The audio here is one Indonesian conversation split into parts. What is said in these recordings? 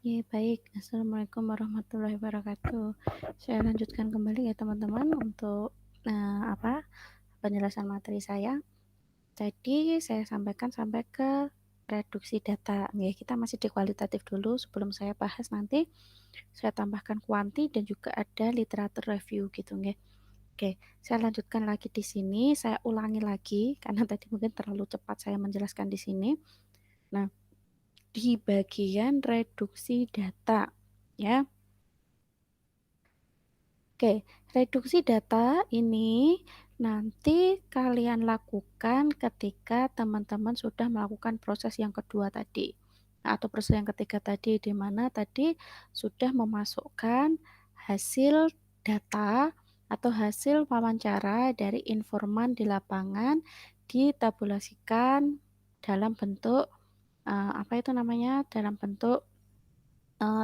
Ya, baik. Assalamualaikum warahmatullahi wabarakatuh. Saya lanjutkan kembali ya teman-teman untuk penjelasan materi saya. Jadi saya sampaikan sampai ke reduksi data. Ya, kita masih di kualitatif dulu sebelum saya bahas nanti saya tambahkan kuanti dan juga ada literatur review gitu nggih. Oke, saya lanjutkan lagi di sini, saya ulangi lagi karena tadi mungkin terlalu cepat saya menjelaskan di sini. Nah, di bagian reduksi data ya. Oke, reduksi data ini nanti kalian lakukan ketika teman-teman sudah melakukan proses yang kedua tadi. Nah, atau proses yang ketiga tadi, di mana tadi sudah memasukkan hasil data atau hasil wawancara dari informan di lapangan ditabulasikan dalam bentuk dalam bentuk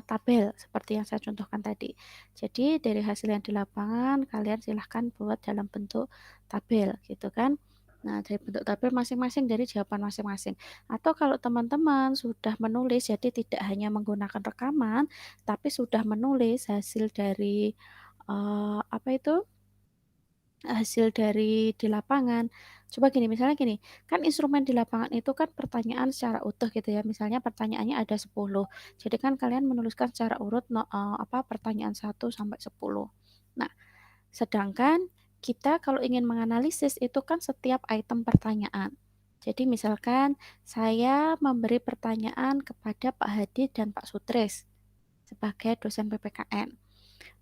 tabel seperti yang saya contohkan tadi. Jadi dari hasil yang di lapangan kalian silahkan buat dalam bentuk tabel gitu kan. Nah, dari bentuk tabel masing-masing dari jawaban masing-masing. Atau kalau teman-teman sudah menulis, jadi tidak hanya menggunakan rekaman, tapi sudah menulis hasil dari apa itu? Hasil dari di lapangan. Coba gini, misalnya gini, kan instrumen di lapangan itu kan pertanyaan secara utuh gitu ya. Misalnya pertanyaannya ada 10. Jadi kan kalian menuliskan secara urut pertanyaan 1 sampai 10. Nah, sedangkan kita kalau ingin menganalisis itu kan setiap item pertanyaan. Jadi misalkan saya memberi pertanyaan kepada Pak Hadi dan Pak Sutris sebagai dosen PPKN.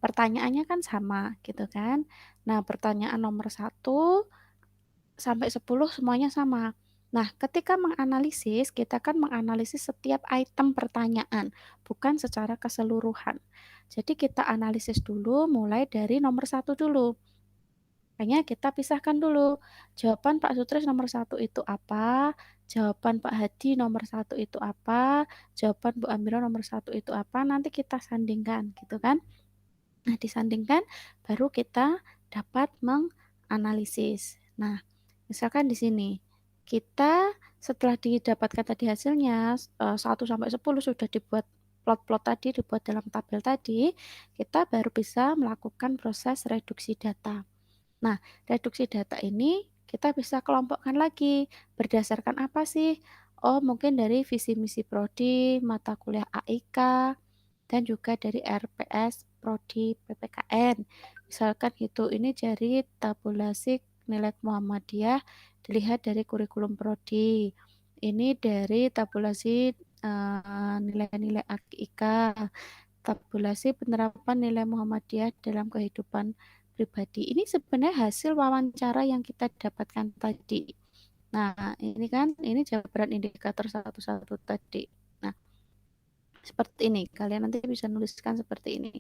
Pertanyaannya kan sama gitu kan. Nah, pertanyaan nomor 1 sampai 10 semuanya sama. Nah, ketika menganalisis, kita kan menganalisis setiap item pertanyaan, bukan secara keseluruhan. Jadi kita analisis dulu mulai dari nomor 1 dulu. Makanya kita pisahkan dulu. Jawaban Pak Sutris nomor 1 itu apa? Jawaban Pak Hadi nomor 1 itu apa? Jawaban Bu Amira nomor 1 itu apa? Nanti kita sandingkan gitu kan. Nah, disandingkan baru kita dapat menganalisis. Nah, misalkan di sini kita setelah didapatkan tadi hasilnya 1 sampai 10 sudah dibuat plot-plot tadi, dibuat dalam tabel tadi, kita baru bisa melakukan proses reduksi data. Nah, reduksi data ini kita bisa kelompokkan lagi berdasarkan apa sih? Oh, mungkin dari visi misi prodi, mata kuliah AIK, dan juga dari RPS Prodi PPKN. Misalkan gitu, ini dari tabulasi nilai Muhammadiyah dilihat dari kurikulum prodi. Ini dari tabulasi nilai-nilai AIK, tabulasi penerapan nilai Muhammadiyah dalam kehidupan pribadi. Ini sebenarnya hasil wawancara yang kita dapatkan tadi. Nah, ini kan ini jabaran indikator satu-satu tadi. Nah, seperti ini. Kalian nanti bisa nuliskan seperti ini.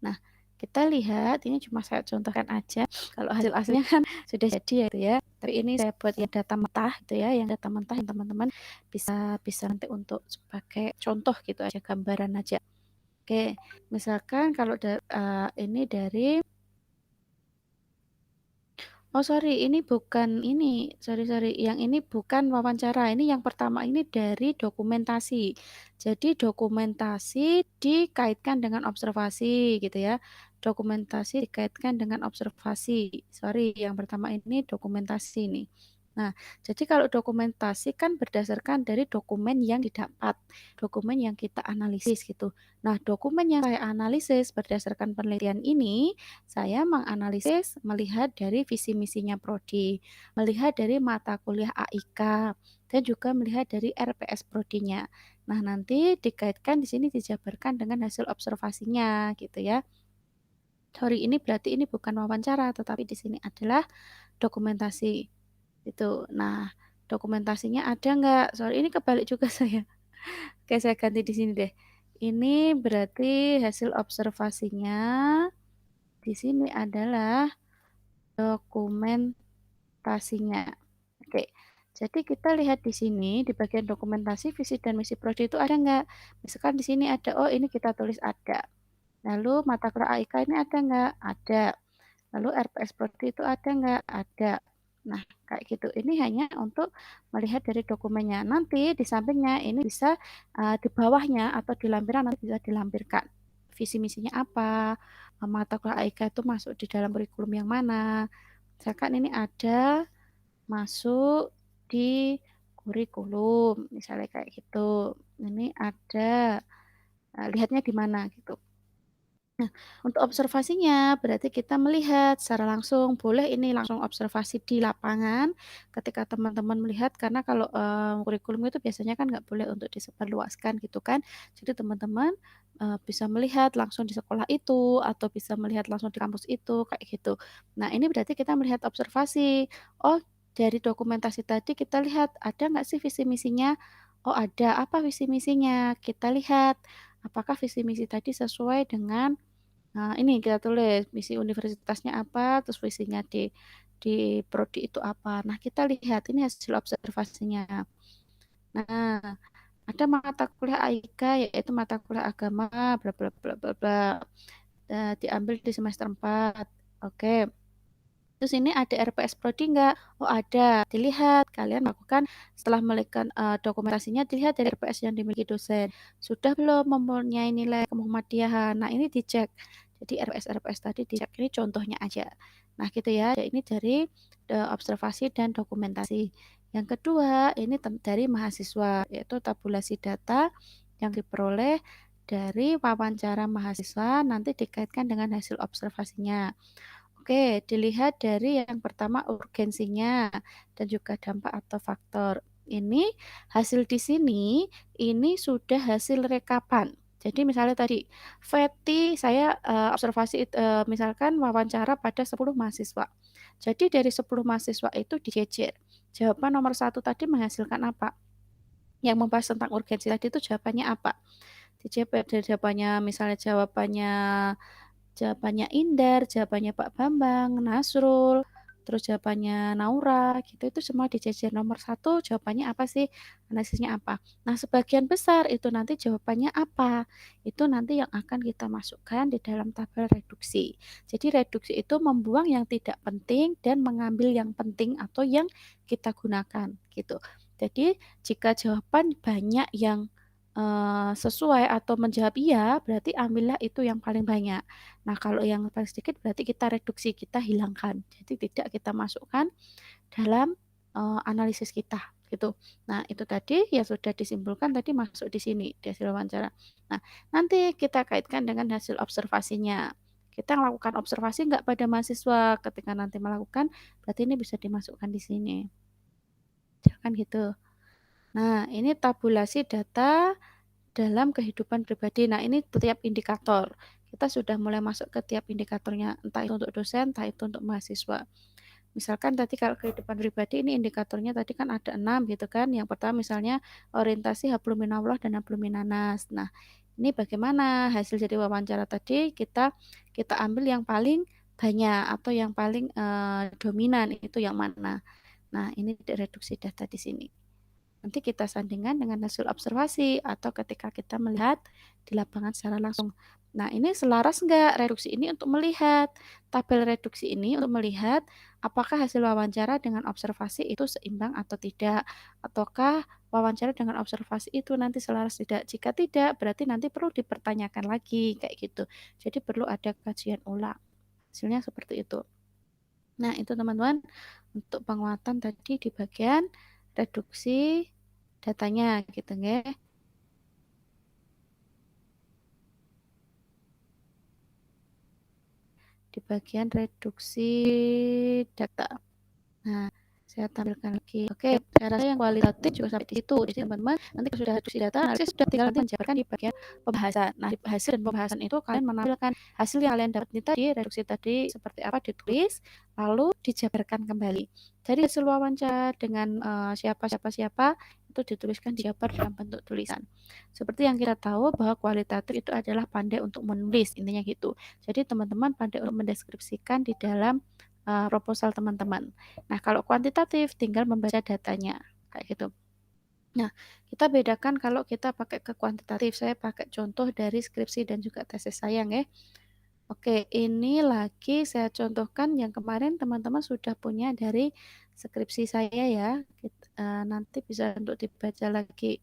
Nah, kita lihat ini cuma saya contohkan aja. Kalau hasil aslinya kan sudah jadi ya, gitu ya. Tapi ini saya buat yang data mentah gitu ya, yang data mentah yang teman-teman bisa bisa nanti untuk sebagai contoh gitu aja, gambaran aja. Oke, misalkan kalau ini dari Oh sorry, ini bukan ini, sorry, yang ini bukan wawancara, ini yang pertama ini dari dokumentasi. Jadi dokumentasi dikaitkan dengan observasi gitu ya. Dokumentasi dikaitkan dengan observasi. Sorry, yang pertama ini dokumentasi nih. Nah, jadi kalau dokumentasi kan berdasarkan dari dokumen yang didapat, dokumen yang kita analisis gitu. Nah, dokumen yang saya analisis berdasarkan penelitian ini saya menganalisis melihat dari visi misinya prodi, melihat dari mata kuliah AIK, dan juga melihat dari RPS prodinya. Nah, nanti dikaitkan di sini dijabarkan dengan hasil observasinya gitu ya. Sorry, ini berarti ini bukan wawancara, tetapi di sini adalah dokumentasi. Itu. Nah, dokumentasinya ada nggak? Sorry, ini kebalik juga saya. Oke, saya ganti di sini deh. Ini berarti hasil observasinya di sini adalah dokumentasinya. Oke, jadi kita lihat di sini di bagian dokumentasi visi dan misi prodi itu ada nggak? Misalkan di sini ada, oh ini kita tulis ada. Lalu mata kuliah AIK ini ada nggak? Ada. Lalu RPS prodi itu ada nggak? Ada. Nah, kayak gitu. Ini hanya untuk melihat dari dokumennya. Nanti di sampingnya ini bisa, di bawahnya atau di lampiran nanti bisa dilampirkan visi misinya apa, mata kuliah AIK itu masuk di dalam kurikulum yang mana. Misalkan ini ada masuk di kurikulum, misalnya kayak gitu. Ini ada, lihatnya di mana gitu. Nah, untuk observasinya berarti kita melihat secara langsung, boleh ini langsung observasi di lapangan ketika teman-teman melihat karena kalau, kurikulum itu biasanya kan nggak boleh untuk disebarluaskan gitu kan. Jadi teman-teman, bisa melihat langsung di sekolah itu atau bisa melihat langsung di kampus itu, kayak gitu. Nah, ini berarti kita melihat observasi. Oh, dari dokumentasi tadi kita lihat ada nggak sih visi misinya? Oh ada, apa visi misinya? Kita lihat apakah visi misi tadi sesuai dengan ini kita tulis misi universitasnya apa, terus visinya di prodi itu apa. Nah, kita lihat ini hasil observasinya. Nah, ada mata kuliah AIK yaitu mata kuliah agama bla bla bla bla bla, diambil di semester 4. Oke. Terus ini ada RPS prodi enggak? Oh ada, dilihat kalian lakukan setelah melakukan, dokumentasinya dilihat dari RPS yang dimiliki dosen. Sudah belum mempunyai nilai kemuhamadiyahan? Nah ini dicek. Jadi RPS-RPS tadi dicek, ini contohnya aja. Nah gitu ya, ini dari, observasi dan dokumentasi. Yang kedua ini dari mahasiswa, yaitu tabulasi data yang diperoleh dari wawancara mahasiswa nanti dikaitkan dengan hasil observasinya. Oke, dilihat dari yang pertama urgensinya dan juga dampak atau faktor. Ini hasil di sini, ini sudah hasil rekapan. Jadi misalnya tadi, Feti saya observasi misalkan wawancara pada 10 mahasiswa. Jadi dari 10 mahasiswa itu dijejer. Jawaban nomor satu tadi menghasilkan apa? Yang membahas tentang urgensi tadi itu jawabannya apa? Dijeber dari jawabannya misalnya jawabannya Indar, jawabannya Pak Bambang, Nasrul, terus jawabannya Naura, gitu itu semua dijejer nomor satu, jawabannya apa sih? Analisisnya apa? Nah, sebagian besar itu nanti jawabannya apa? Itu nanti yang akan kita masukkan di dalam tabel reduksi. Jadi reduksi itu membuang yang tidak penting dan mengambil yang penting atau yang kita gunakan gitu. Jadi jika jawaban banyak yang sesuai atau menjawab iya, berarti ambillah itu yang paling banyak. Nah, kalau yang paling sedikit berarti kita reduksi, kita hilangkan. Jadi tidak kita masukkan dalam analisis kita gitu. Nah, itu tadi yang sudah disimpulkan tadi masuk di sini di hasil wawancara. Nah, nanti kita kaitkan dengan hasil observasinya. Kita melakukan observasi nggak pada mahasiswa ketika nanti melakukan, berarti ini bisa dimasukkan di sini. Jangan gitu. Nah, ini tabulasi data dalam kehidupan pribadi. Nah, ini setiap indikator. Kita sudah mulai masuk ke tiap indikatornya, entah itu untuk dosen, entah itu untuk mahasiswa. Misalkan tadi kalau kehidupan pribadi ini indikatornya tadi kan ada 6 gitu kan. Yang pertama misalnya orientasi hablum minallah dan hablum minanas. Nah, ini bagaimana hasil jadi wawancara tadi kita kita ambil yang paling banyak atau yang paling dominan itu yang mana. Nah, ini reduksi data di sini. Nanti kita sandingkan dengan hasil observasi atau ketika kita melihat di lapangan secara langsung. Nah, ini selaras enggak reduksi ini untuk melihat tabel reduksi ini untuk melihat apakah hasil wawancara dengan observasi itu seimbang atau tidak, ataukah wawancara dengan observasi itu nanti selaras tidak. Jika tidak, berarti nanti perlu dipertanyakan lagi kayak gitu. Jadi perlu ada kajian ulang. Hasilnya seperti itu. Nah, itu teman-teman untuk penguatan tadi di bagian reduksi datanya gitu ya. Di bagian reduksi data. Nah, saya tampilkan lagi. Oke, saya rasa yang kualitatif juga sampai di situ. Jadi teman-teman, nanti kalau sudah reduksi data, analisis sudah tinggal nanti menjabarkan di bagian pembahasan. Nah, di hasil dan pembahasan itu kalian menampilkan hasil yang kalian dapat tadi, reduksi tadi seperti apa ditulis, lalu dijabarkan kembali. Jadi hasil wawancara dengan siapa itu dituliskan dijabar dalam bentuk tulisan. Seperti yang kita tahu bahwa kualitatif itu adalah pandai untuk menulis, intinya gitu. Jadi teman-teman pandai untuk mendeskripsikan di dalam proposal teman-teman. Nah, kalau kuantitatif tinggal membaca datanya kayak gitu. Nah, kita bedakan kalau kita pakai ke kuantitatif. Saya pakai contoh dari skripsi dan juga tesis saya ya. Oke, ini lagi saya contohkan yang kemarin teman-teman sudah punya dari skripsi saya ya. Nanti bisa untuk dibaca lagi,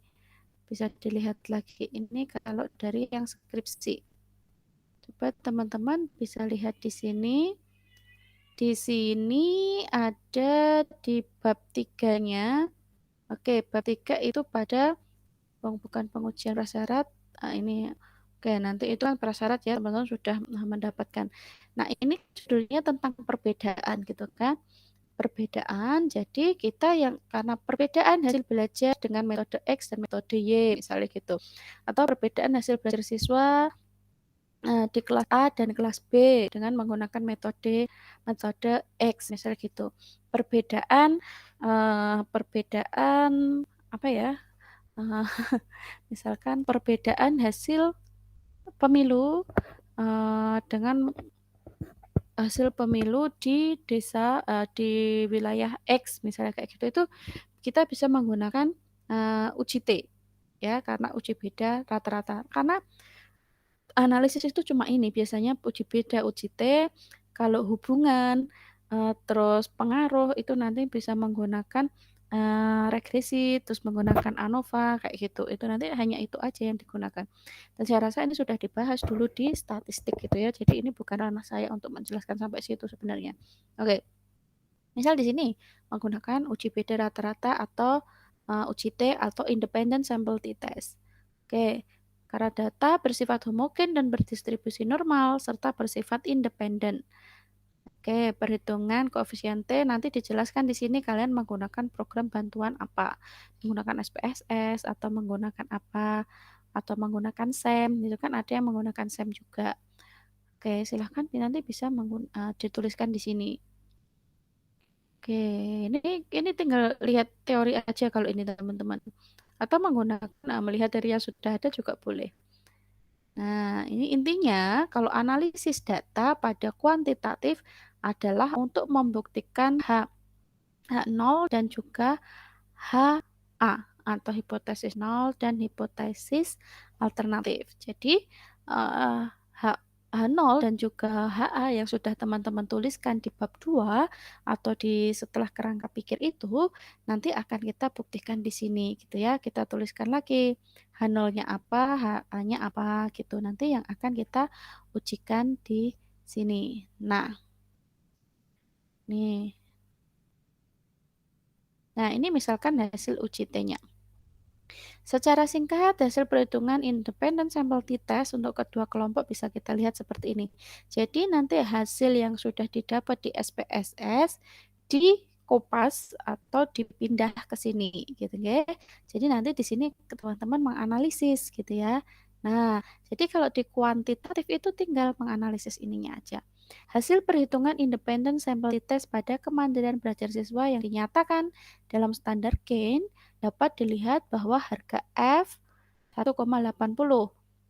bisa dilihat lagi ini kalau dari yang skripsi. Coba teman-teman bisa lihat di sini. Di sini ada di bab 3-nya. Oke, bab 3 itu pada bukan pengujian prasyarat. Ini oke, nanti itu kan prasyarat ya, teman-teman sudah mendapatkan. Nah, ini judulnya tentang perbedaan gitu kan. Perbedaan, jadi kita yang karena perbedaan hasil belajar dengan metode X dan metode Y misalnya gitu. Atau perbedaan hasil belajar siswa di kelas A dan kelas B dengan menggunakan metode X misalnya gitu. Perbedaan apa ya? Uh, Misalkan perbedaan hasil pemilu dengan hasil pemilu di desa di wilayah X misalnya kayak gitu, itu kita bisa menggunakan uji T ya, karena uji beda rata-rata. Karena analisis itu cuma ini biasanya uji beda, uji T, kalau hubungan terus pengaruh itu nanti bisa menggunakan regresi, terus menggunakan ANOVA kayak gitu. Itu nanti hanya itu aja yang digunakan. Dan saya rasa ini sudah dibahas dulu di statistik gitu ya. Jadi ini bukan ranah saya untuk menjelaskan sampai situ sebenarnya. Oke. Misal di sini menggunakan uji beda rata-rata atau uji T atau independent sample t-test. Oke, karena data bersifat homogen dan berdistribusi normal serta bersifat independen. Oke, perhitungan koefisien T nanti dijelaskan di sini kalian menggunakan program bantuan apa. Menggunakan SPSS atau menggunakan apa, atau menggunakan SEM, itu kan ada yang menggunakan SEM juga. Oke, silahkan nanti bisa dituliskan di sini. Oke, ini tinggal lihat teori aja kalau ini teman-teman. Atau menggunakan melihat dari yang sudah ada juga boleh. Nah, ini intinya kalau analisis data pada kuantitatif adalah untuk membuktikan H0 dan juga HA atau hipotesis 0 dan hipotesis alternatif. Jadi H H0 dan juga HA yang sudah teman-teman tuliskan di bab 2 atau di setelah kerangka pikir itu nanti akan kita buktikan di sini gitu ya. Kita tuliskan lagi H0-nya apa, HA-nya apa gitu. Nanti yang akan kita ujikan di sini. Nah, nih. Nah, ini misalkan hasil uji T-nya. Secara singkat, hasil perhitungan independent sample t-test untuk kedua kelompok bisa kita lihat seperti ini. Jadi nanti hasil yang sudah didapat di SPSS dikopas atau dipindah ke sini gitu ya. Jadi nanti di sini teman-teman menganalisis gitu ya. Nah, jadi kalau di kuantitatif itu tinggal menganalisis ininya aja. Hasil perhitungan independent sample t-test pada kemandirian belajar siswa yang dinyatakan dalam standar gain dapat dilihat bahwa harga F 1,80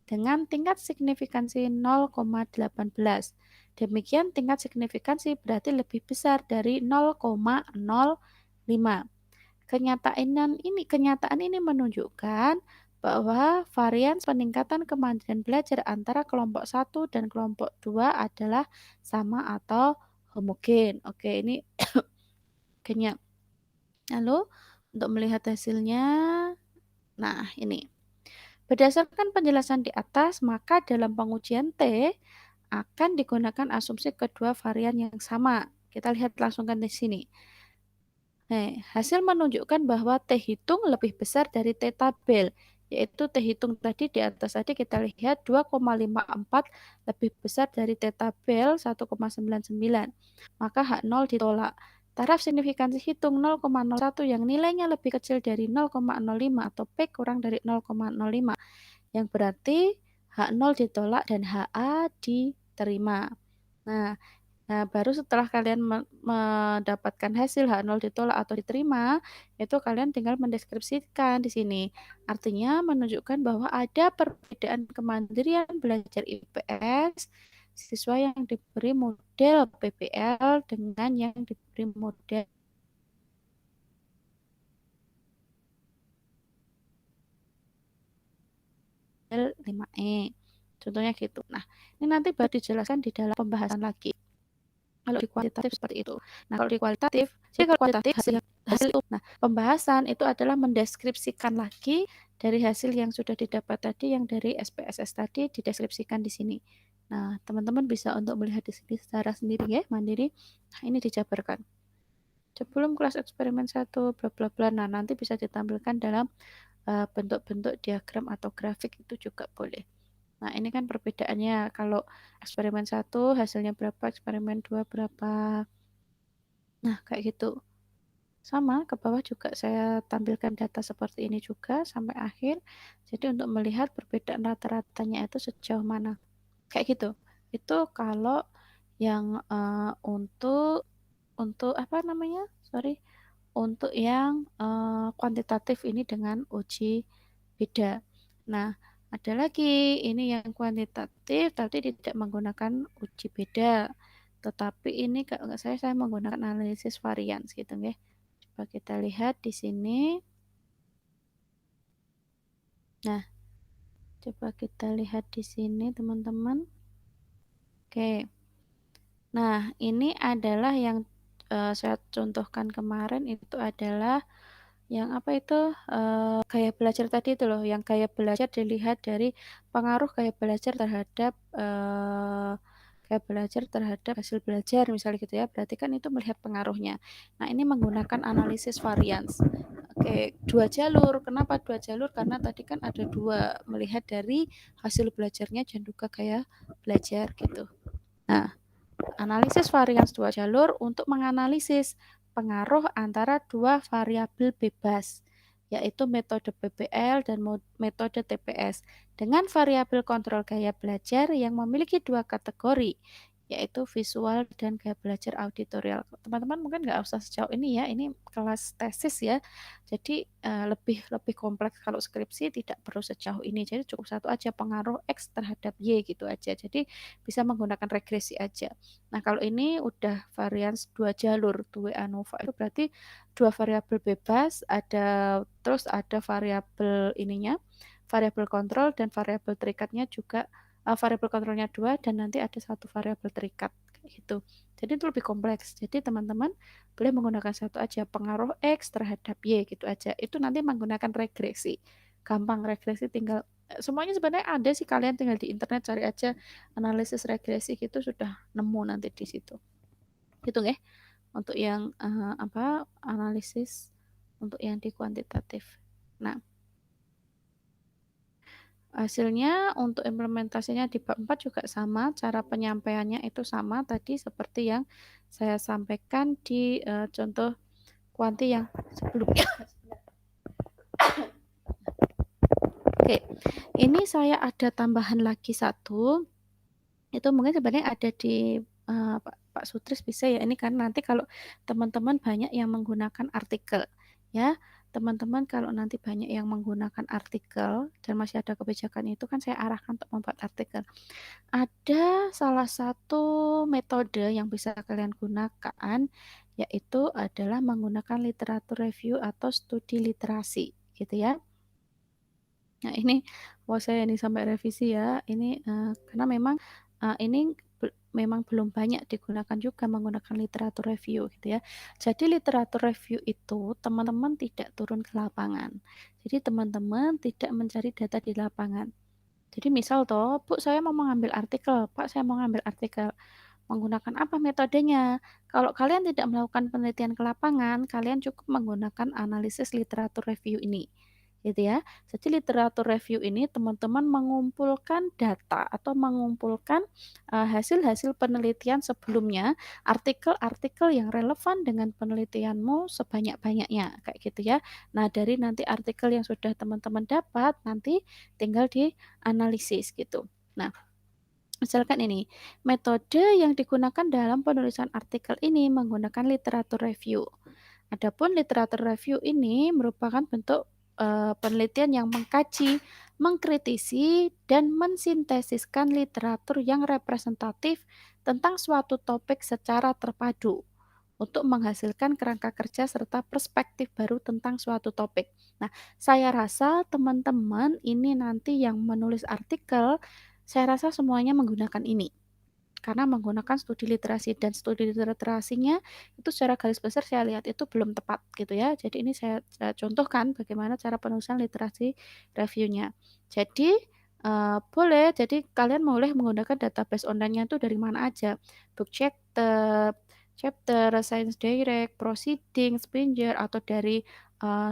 dengan tingkat signifikansi 0,18. Demikian tingkat signifikansi berarti lebih besar dari 0,05. Kenyataan ini menunjukkan bahwa varian peningkatan kemandirian belajar antara kelompok 1 dan kelompok 2 adalah sama atau homogen. Oke, ini kenyak. Lalu untuk melihat hasilnya, nah ini. Berdasarkan penjelasan di atas, maka dalam pengujian T akan digunakan asumsi kedua varian yang sama. Kita lihat langsung kan di sini. Hasil menunjukkan bahwa T hitung lebih besar dari T tabel, yaitu T hitung tadi di atas tadi kita lihat 2,54 lebih besar dari T tabel 1,99. Maka H0 ditolak. Taraf signifikansi hitung 0,01 yang nilainya lebih kecil dari 0,05 atau P kurang dari 0,05, yang berarti H0 ditolak dan HA diterima. Nah, baru setelah kalian mendapatkan hasil H0 ditolak atau diterima, itu kalian tinggal mendeskripsikan di sini. Artinya menunjukkan bahwa ada perbedaan kemandirian belajar IPS siswa yang diberi model PBL dengan yang diberi model 5E. Contohnya gitu. Nah, ini nanti baru dijelaskan di dalam pembahasan lagi. Kalau di kuantitatif seperti itu. Nah, kalau di kualitatif, jadi kalau kualitatif hasil itu. Nah, pembahasan itu adalah mendeskripsikan lagi dari hasil yang sudah didapat tadi, yang dari SPSS tadi dideskripsikan di sini. Nah, teman-teman bisa untuk melihat di sini secara sendiri ya, mandiri. Nah, ini dijabarkan. Sebelum kelas eksperimen 1, bla bla bla. Nah, nanti bisa ditampilkan dalam bentuk-bentuk diagram atau grafik itu juga boleh. Nah, ini kan perbedaannya. Kalau eksperimen 1 hasilnya berapa, eksperimen 2 berapa. Nah, kayak gitu. Sama, ke bawah juga saya tampilkan data seperti ini juga sampai akhir. Jadi untuk melihat perbedaan rata-ratanya itu sejauh mana. Kayak gitu. Itu kalau yang untuk apa namanya? Sorry. Untuk yang kuantitatif ini dengan uji beda. Nah, ada lagi ini yang kuantitatif tapi tidak menggunakan uji beda. Tetapi ini kalau nggak saya menggunakan analisis varians gitu ya. Coba kita lihat di sini. Nah, coba kita lihat di sini teman-teman. Oke. Nah, ini adalah yang saya contohkan kemarin itu adalah yang apa itu gaya belajar tadi itu loh, yang gaya belajar dilihat dari pengaruh gaya belajar terhadap hasil belajar misalnya gitu ya. Berarti kan itu melihat pengaruhnya. Nah, ini menggunakan analisis varians. Oke, dua jalur. Kenapa dua jalur? Karena tadi kan ada dua, melihat dari hasil belajarnya dan juga gaya belajar gitu. Nah, analisis varians dua jalur untuk menganalisis pengaruh antara dua variabel bebas, yaitu metode PBL dan metode TPS, dengan variabel kontrol gaya belajar yang memiliki dua kategori, yaitu visual dan gaya belajar auditorial. Teman-teman mungkin nggak usah sejauh ini ya, ini kelas tesis ya, jadi lebih kompleks. Kalau skripsi tidak perlu sejauh ini, jadi cukup satu aja, pengaruh X terhadap Y gitu aja, jadi bisa menggunakan regresi aja. Nah, kalau ini udah varians dua jalur, dua ANOVA itu berarti dua variabel bebas, terus ada variabel ininya, variabel kontrol dan variabel terikatnya juga, variabel kontrolnya dua dan nanti ada satu variabel terikat kayak gitu. Jadi itu lebih kompleks. Jadi teman-teman boleh menggunakan satu aja, pengaruh X terhadap Y gitu aja. Itu nanti menggunakan regresi. Gampang, regresi tinggal semuanya sebenarnya ada sih, kalian tinggal di internet cari aja analisis regresi gitu sudah nemu nanti di situ. Gitu ya. Untuk yang apa analisis untuk yang di kuantitatif. Nah, hasilnya untuk implementasinya di bab 4 juga sama, cara penyampaiannya itu sama tadi seperti yang saya sampaikan di contoh kuanti yang sebelumnya. Oke, ini saya ada tambahan lagi satu. Itu mungkin sebenarnya ada di Pak Sutris bisa ya, ini kan nanti kalau teman-teman banyak yang menggunakan artikel ya, teman-teman kalau nanti banyak yang menggunakan artikel dan masih ada kebijakan itu kan saya arahkan untuk membuat artikel. Ada salah satu metode yang bisa kalian gunakan, yaitu adalah menggunakan literatur review atau studi literasi gitu ya. Nah, ini saya ini sampai revisi ya. Ini karena memang ini memang belum banyak digunakan juga menggunakan literatur review gitu ya. Jadi literatur review itu teman-teman tidak turun ke lapangan. Jadi teman-teman tidak mencari data di lapangan. Jadi misal toh, Bu, saya mau mengambil artikel, Pak, saya mau mengambil artikel. Menggunakan apa metodenya? Kalau kalian tidak melakukan penelitian ke lapangan, kalian cukup menggunakan analisis literatur review ini. Gitu ya. Jadi literatur review ini teman-teman mengumpulkan data atau mengumpulkan hasil-hasil penelitian sebelumnya, artikel-artikel yang relevan dengan penelitianmu sebanyak-banyaknya, kayak gitu ya. Nah, dari nanti artikel yang sudah teman-teman dapat, nanti tinggal dianalisis gitu. Nah, misalkan ini, metode yang digunakan dalam penulisan artikel ini menggunakan literatur review. Adapun literatur review ini merupakan bentuk penelitian yang mengkaji, mengkritisi, dan mensintesiskan literatur yang representatif tentang suatu topik secara terpadu untuk menghasilkan kerangka kerja serta perspektif baru tentang suatu topik. Nah, saya rasa teman-teman ini nanti yang menulis artikel, saya rasa semuanya menggunakan ini. karena menggunakan studi literasi dan studi literasinya itu secara garis besar saya lihat itu belum tepat gitu ya. Jadi ini saya contohkan bagaimana cara penulisan literasi reviewnya. Jadi, boleh, jadi kalian boleh menggunakan database online-nya itu dari mana aja, Book Chapter, Science Direct, Proceeding, Springer, atau dari,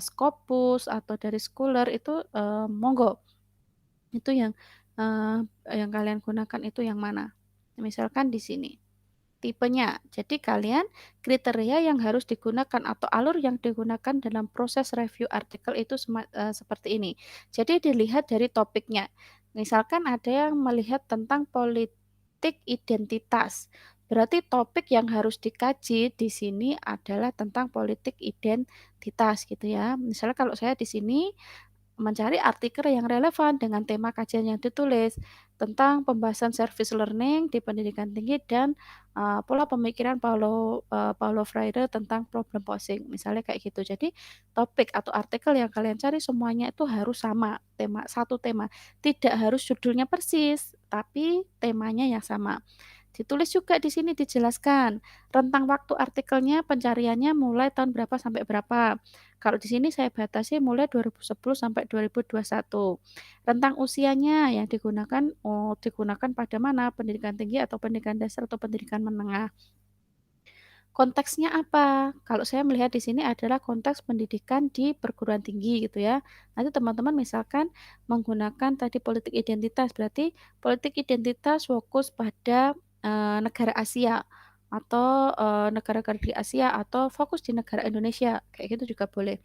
Scopus, atau dari Scholar itu, monggo. Itu yang kalian gunakan itu yang mana? Misalkan di sini, tipenya. Jadi kalian kriteria yang harus digunakan atau alur yang digunakan dalam proses review artikel itu seperti ini. Jadi dilihat dari topiknya. Misalkan ada yang melihat tentang politik identitas. Berarti topik yang harus dikaji di sini adalah tentang politik identitas gitu ya. Misalnya kalau saya di sini mencari artikel yang relevan dengan tema kajian yang ditulis tentang pembahasan service learning di pendidikan tinggi dan, pola pemikiran Paulo Freire tentang problem posing, misalnya kayak gitu. Jadi, topik atau artikel yang kalian cari semuanya itu harus sama, satu tema. Tidak harus judulnya persis, tapi temanya yang sama. Ditulis juga di sini dijelaskan, rentang waktu artikelnya pencariannya mulai tahun berapa sampai berapa. Kalau di sini saya batasi mulai 2010 sampai 2021. Rentang usianya yang digunakan pada mana, pendidikan tinggi atau pendidikan dasar atau pendidikan menengah. Konteksnya apa? Kalau saya melihat di sini adalah konteks pendidikan di perguruan tinggi gitu ya. Nanti teman-teman misalkan menggunakan tadi politik identitas, berarti politik identitas fokus pada, negara Asia atau, negara-negara di Asia atau fokus di negara Indonesia, kayak gitu juga boleh.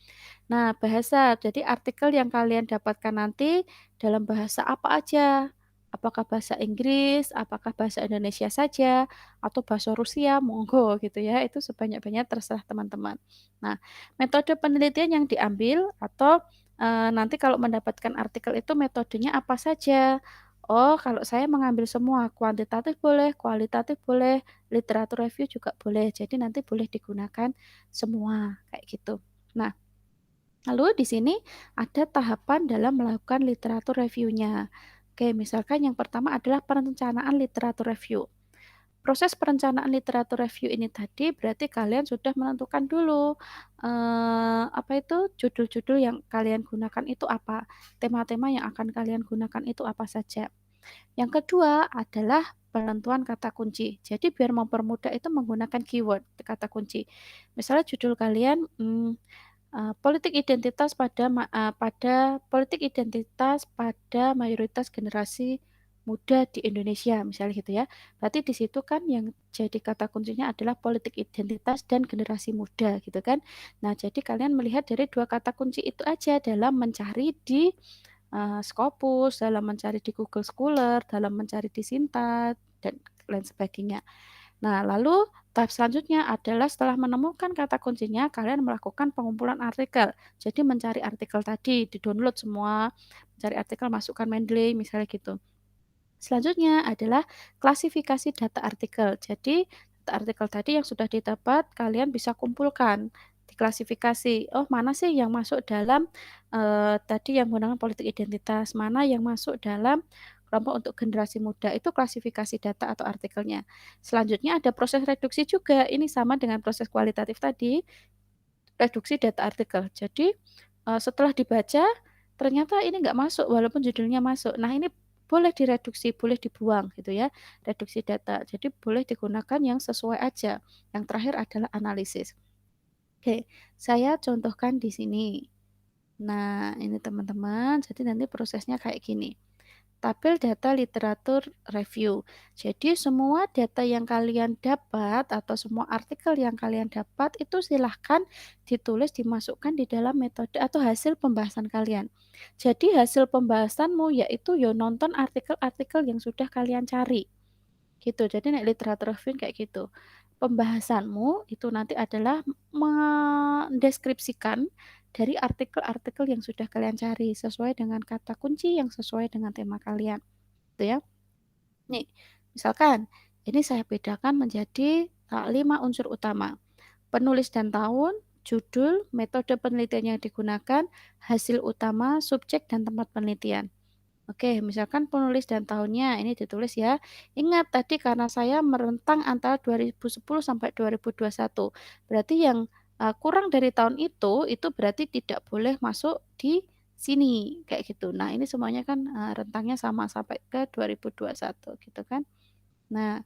Nah, bahasa. Jadi artikel yang kalian dapatkan nanti dalam bahasa apa aja? Apakah bahasa Inggris, apakah bahasa Indonesia saja, atau bahasa Rusia, monggo gitu ya. Itu sebanyak-banyak terserah teman-teman. Nah, metode penelitian yang diambil atau, nanti kalau mendapatkan artikel itu metodenya apa saja? Oh, kalau saya mengambil semua, kuantitatif boleh, kualitatif boleh, literatur review juga boleh. Jadi nanti boleh digunakan semua, kayak gitu. Nah, lalu di sini ada tahapan dalam melakukan literatur reviewnya. Oke, misalkan yang pertama adalah perencanaan literatur review. Proses perencanaan literatur review ini tadi berarti kalian sudah menentukan dulu, apa itu, judul-judul yang kalian gunakan itu apa, tema-tema yang akan kalian gunakan itu apa saja. Yang kedua adalah penentuan kata kunci. Jadi biar mempermudah itu menggunakan keyword, kata kunci. Misalnya judul kalian, pada politik identitas pada mayoritas generasi muda di Indonesia, misalnya gitu ya. Berarti di situ kan yang jadi kata kuncinya adalah politik identitas dan generasi muda gitu kan. Nah, jadi kalian melihat dari 2 kata kunci itu aja dalam mencari di, Scopus, dalam mencari di Google Scholar, dalam mencari di Sinta, dan lain sebagainya. Nah, lalu tahap selanjutnya adalah setelah menemukan kata kuncinya, kalian melakukan pengumpulan artikel. Jadi mencari artikel tadi, di-download semua, mencari artikel, masukkan Mendeley, misalnya gitu. Selanjutnya adalah klasifikasi data artikel. Jadi, data artikel tadi yang sudah didapat, kalian bisa kumpulkan, diklasifikasi. Oh, mana sih yang masuk dalam tadi yang menggunakan politik identitas, mana yang masuk dalam kelompok untuk generasi muda, itu klasifikasi data atau artikelnya. Selanjutnya ada proses reduksi juga, ini sama dengan proses kualitatif tadi, reduksi data artikel. Jadi, setelah dibaca, ternyata ini nggak masuk walaupun judulnya masuk. Nah, ini boleh direduksi, boleh dibuang gitu ya, reduksi data. Jadi boleh digunakan yang sesuai aja. Yang terakhir adalah analisis. Oke, saya contohkan di sini. Nah, ini teman-teman, jadi nanti prosesnya kayak gini. Tabel data literatur review. Jadi semua data yang kalian dapat atau semua artikel yang kalian dapat itu silahkan ditulis, dimasukkan di dalam metode atau hasil pembahasan kalian. Jadi hasil pembahasanmu yaitu ya nonton artikel-artikel yang sudah kalian cari. Gitu. Jadi nek literatur review kayak gitu. Pembahasanmu itu nanti adalah mendeskripsikan dari artikel-artikel yang sudah kalian cari sesuai dengan kata kunci yang sesuai dengan tema kalian, gitu ya. Nih, misalkan ini saya bedakan menjadi 5 unsur utama. Penulis dan tahun, judul, metode penelitian yang digunakan, hasil utama, subjek dan tempat penelitian. Oke, misalkan penulis dan tahunnya ini ditulis ya. Ingat tadi karena saya merentang antara 2010 sampai 2021. Berarti yang kurang dari tahun itu berarti tidak boleh masuk di sini kayak gitu. Nah, ini semuanya kan rentangnya sama sampai ke 2021 gitu kan. Nah,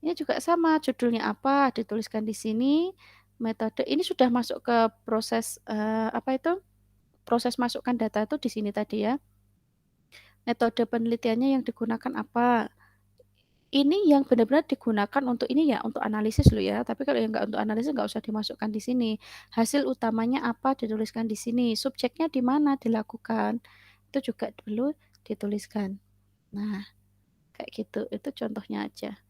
ini juga sama judulnya apa dituliskan di sini. Metode ini sudah masuk ke proses apa itu? Proses masukkan data itu di sini tadi ya. Metode penelitiannya yang digunakan apa? Ini yang benar-benar digunakan untuk ini ya, untuk analisis loh ya, tapi kalau yang nggak untuk analisis nggak usah dimasukkan di sini. Hasil utamanya apa dituliskan di sini, subjeknya di mana dilakukan, itu juga perlu dituliskan. Nah, kayak gitu, itu contohnya aja.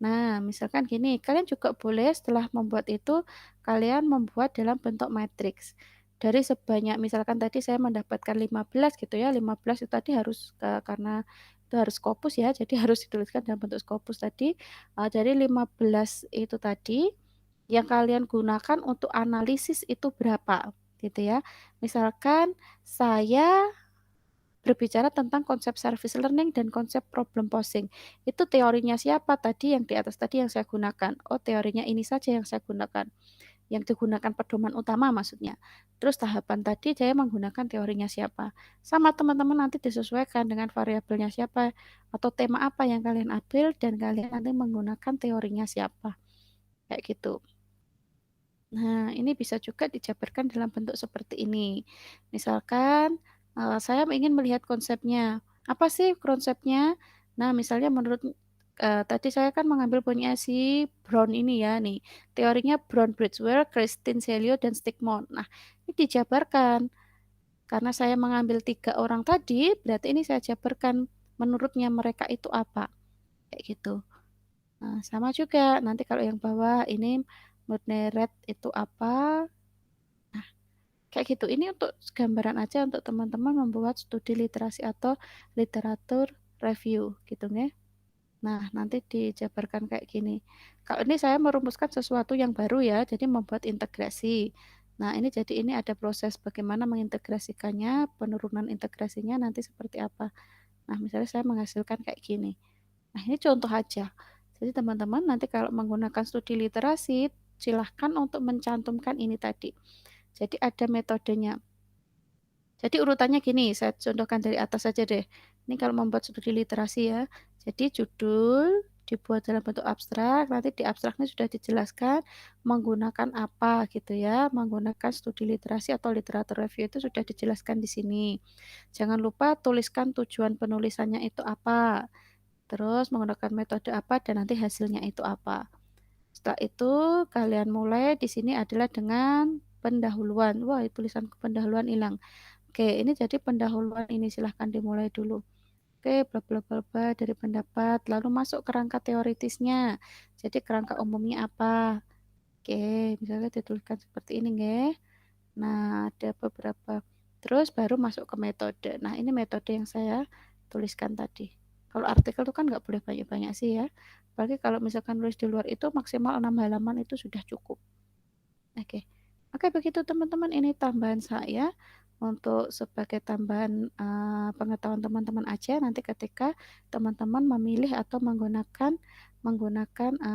Nah, misalkan gini, kalian juga boleh setelah membuat itu, kalian membuat dalam bentuk matriks. Dari sebanyak, misalkan tadi saya mendapatkan 15 gitu ya, 15 itu tadi harus, karena itu harus Scopus ya, jadi harus dituliskan dalam bentuk Scopus tadi. Dari 15 itu tadi, yang kalian gunakan untuk analisis itu berapa, gitu ya. Misalkan saya berbicara tentang konsep service learning dan konsep problem posing. Itu teorinya siapa tadi yang di atas tadi yang saya gunakan? Oh, teorinya ini saja yang saya gunakan. Yang digunakan pedoman utama maksudnya. Terus tahapan tadi saya menggunakan teorinya siapa. Sama teman-teman nanti disesuaikan dengan variabelnya siapa atau tema apa yang kalian ambil dan kalian nanti menggunakan teorinya siapa. Kayak gitu. Nah, ini bisa juga dijabarkan dalam bentuk seperti ini. Misalkan, saya ingin melihat konsepnya. Apa sih konsepnya? Nah, misalnya menurut tadi saya kan mengambil punya si Brown ini ya, nih. Teorinya Brown Bridgewell, Kristin Selyo, dan Stigmont. Nah, ini dijabarkan. Karena saya mengambil 3 orang tadi, berarti ini saya jabarkan menurutnya mereka itu apa. Kayak gitu. Nah, sama juga. Nanti kalau yang bawah ini Mudneret itu apa? Kayak gitu. Ini untuk gambaran aja untuk teman-teman membuat studi literasi atau literatur review gitu ya. Nah, nanti dijabarkan kayak gini. Kalau ini saya merumuskan sesuatu yang baru ya, jadi membuat integrasi. Nah, ini jadi ini ada proses bagaimana mengintegrasikannya, penurunan integrasinya nanti seperti apa. Nah, misalnya saya menghasilkan kayak gini. Nah, ini contoh aja. Jadi teman-teman nanti kalau menggunakan studi literasi, silahkan untuk mencantumkan ini tadi. Jadi ada metodenya. Jadi urutannya gini, saya contohkan dari atas saja deh. Ini kalau membuat studi literasi ya. Jadi judul dibuat dalam bentuk abstrak, nanti di abstraknya sudah dijelaskan menggunakan apa gitu ya, menggunakan studi literasi atau literatur review itu sudah dijelaskan di sini. Jangan lupa tuliskan tujuan penulisannya itu apa, terus menggunakan metode apa dan nanti hasilnya itu apa. Setelah itu kalian mulai di sini adalah dengan pendahuluan. Wah, tulisan pendahuluan hilang. Oke, ini jadi pendahuluan ini silahkan dimulai dulu. Oke, bla bla bla bla dari pendapat, lalu masuk kerangka teoritisnya. Jadi kerangka umumnya apa? Oke, misalnya dituliskan seperti ini, nggih. Nah, ada beberapa. Terus baru masuk ke metode. Nah, ini metode yang saya tuliskan tadi. Kalau artikel itu kan nggak boleh banyak-banyak sih ya. Apalagi kalau misalkan nulis di luar itu maksimal 6 halaman itu sudah cukup. Oke. Oke, begitu teman-teman, ini tambahan saya untuk sebagai tambahan pengetahuan teman-teman aja nanti ketika teman-teman memilih atau menggunakan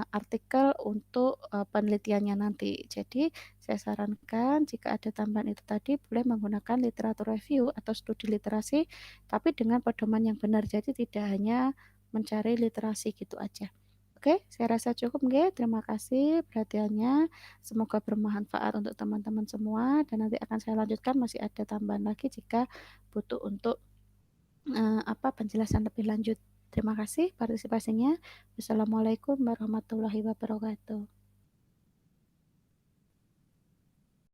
artikel untuk penelitiannya nanti. Jadi, saya sarankan jika ada tambahan itu tadi boleh menggunakan literatur review atau studi literasi tapi dengan pedoman yang benar. Jadi tidak hanya mencari literasi gitu aja. Oke, saya rasa cukup nggih. Terima kasih perhatiannya. Semoga bermanfaat untuk teman-teman semua dan nanti akan saya lanjutkan masih ada tambahan lagi jika butuh untuk penjelasan lebih lanjut. Terima kasih partisipasinya. Wassalamualaikum warahmatullahi wabarakatuh.